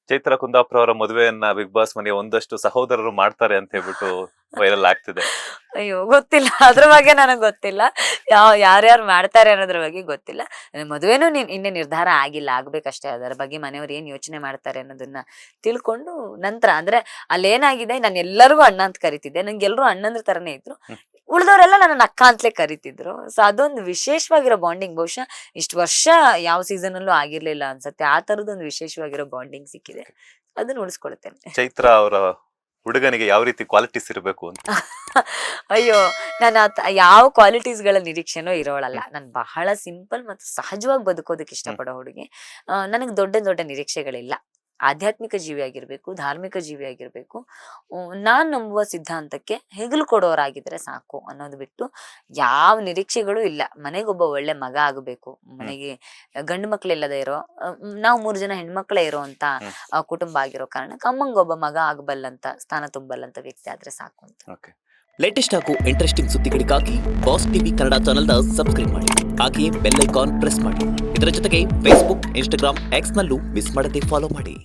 ಚೈತ್ರ ಕುಂದಾಪುರ ಅವರ ಮದುವೆಯನ್ನ big boss ಮನೆಯ ಒಂದಷ್ಟು ಸಹೋದರರು ಮಾಡ್ತಾರೆ ಅಂತ ಹೇಳ್ಬಿಟ್ಟು ವೈರಲ್ ಆಗ್ತಿದೆ. ಅಯ್ಯೋ ಗೊತ್ತಿಲ್ಲ, ಅದ್ರ ಬಗ್ಗೆ ನನಗೆ ಗೊತ್ತಿಲ್ಲ. ಯಾರ್ಯಾರು ಮಾಡ್ತಾರೆ ಅನ್ನೋದ್ರ ಬಗ್ಗೆ ಗೊತ್ತಿಲ್ಲ. ಮದುವೆನೂ ಇನ್ನೇ ನಿರ್ಧಾರ ಆಗಿಲ್ಲ, ಆಗ್ಬೇಕಷ್ಟೇ. ಅದರ ಬಗ್ಗೆ ಮನೆಯವ್ರು ಏನ್ ಯೋಚನೆ ಮಾಡ್ತಾರೆ ಅನ್ನೋದನ್ನ ತಿಳ್ಕೊಂಡು ನಂತರ, ಅಂದ್ರೆ ಅಲ್ಲೇನಾಗಿದೆ, ನಾನು ಎಲ್ಲರಿಗೂ ಅಣ್ಣ ಅಂತ ಕರಿತಿದ್ದೆ, ನಂಗೆ ಎಲ್ರು ಅಣ್ಣಂದ್ರ ತರನೇ ಇದ್ರು. ಉಳ್ದವ್ರೆಲ್ಲ ನನ್ನ ಅಕ್ಕ ಅಂತಲೇ ಕರಿತಿದ್ರು. ಸೊ ಅದೊಂದು ವಿಶೇಷವಾಗಿರೋ ಬಾಂಡಿಂಗ್. ಬಹುಶಃ ಇಷ್ಟು ವರ್ಷ ಯಾವ ಸೀಸನ್ ಅಲ್ಲೂ ಆಗಿರ್ಲಿಲ್ಲ ಅನ್ಸತ್ತೆ. ಆ ತರದೊಂದು ವಿಶೇಷವಾಗಿರೋ ಬಾಂಡಿಂಗ್ ಸಿಕ್ಕಿದೆ, ಅದನ್ನ ಉಳಿಸ್ಕೊಳ್ತೇನೆ. ಚೈತ್ರ ಅವರ ಹುಡುಗನಿಗೆ ಯಾವ ರೀತಿ ಕ್ವಾಲಿಟೀಸ್ ಇರಬೇಕು ಅಂತ? ಅಯ್ಯೋ, ನಾನು ಯಾವ ಕ್ವಾಲಿಟೀಸ್ ಗಳ ನಿರೀಕ್ಷೆನೂ ಇರೋಳಲ್ಲ. ನಾನು ಬಹಳ ಸಿಂಪಲ್ ಮತ್ತು ಸಹಜವಾಗಿ ಬದುಕೋದಕ್ಕೆ ಇಷ್ಟಪಡೋ ಹುಡುಗಿ. ನನಗೆ ದೊಡ್ಡ ದೊಡ್ಡ ನಿರೀಕ್ಷೆಗಳಿಲ್ಲ. ಆಧ್ಯಾತ್ಮಿಕ ಜೀವಿ ಆಗಿರ್ಬೇಕು, ಧಾರ್ಮಿಕ ಜೀವಿ ಆಗಿರ್ಬೇಕು, ನಾನ್ ನಂಬುವ ಸಿದ್ಧಾಂತಕ್ಕೆ ಹೆಗಲು ಕೊಡೋರಾಗಿದ್ರೆ ಸಾಕು ಅನ್ನೋದು ಬಿಟ್ಟು ಯಾವ ನಿರೀಕ್ಷೆಗಳು ಇಲ್ಲ. ಮನೆಗೊಬ್ಬ ಒಳ್ಳೆ ಮಗ ಆಗಬೇಕು, ಮನೆಗೆ ಗಂಡು ಮಕ್ಳಿಲ್ಲದೆ ಇರೋ, ನಾವು 3 ಜನ ಹೆಣ್ಮಕ್ಳೇ ಇರೋ ಅಂತ ಕುಟುಂಬ ಆಗಿರೋ ಕಾರಣಕ್ಕೆ ಅಮ್ಮಂಗೊಬ್ಬ ಮಗ ಆಗಬಲ್ಲಂತ, ಸ್ಥಾನ ತುಂಬಲ್ಲಂತ ವ್ಯಕ್ತಿ ಆದ್ರೆ ಸಾಕು ಅಂತ. ಲೇಟೆಸ್ಟ್ ಹಾಗೂ ಇಂಟ್ರೆಸ್ಟಿಂಗ್ ಸುದ್ದಿಗಳಿಗಾಗಿ ಬಾಸ್ ಟಿವಿ ಕನ್ನಡ ಚಾನೆಲ್ನ ಸಬ್ಸ್ಕ್ರೈಬ್ ಮಾಡಿ. ಹಾಗೆಯೇ ಬೆಲ್ ಐಕಾನ್ ಪ್ರೆಸ್ ಮಾಡಿ. ಇದರ ಜೊತೆಗೆ ಫೇಸ್ಬುಕ್, ಇನ್ಸ್ಟಾಗ್ರಾಮ್, ಎಕ್ಸ್ ನಲ್ಲೂ ಮಿಸ್ ಮಾಡದೆ ಫಾಲೋ ಮಾಡಿ.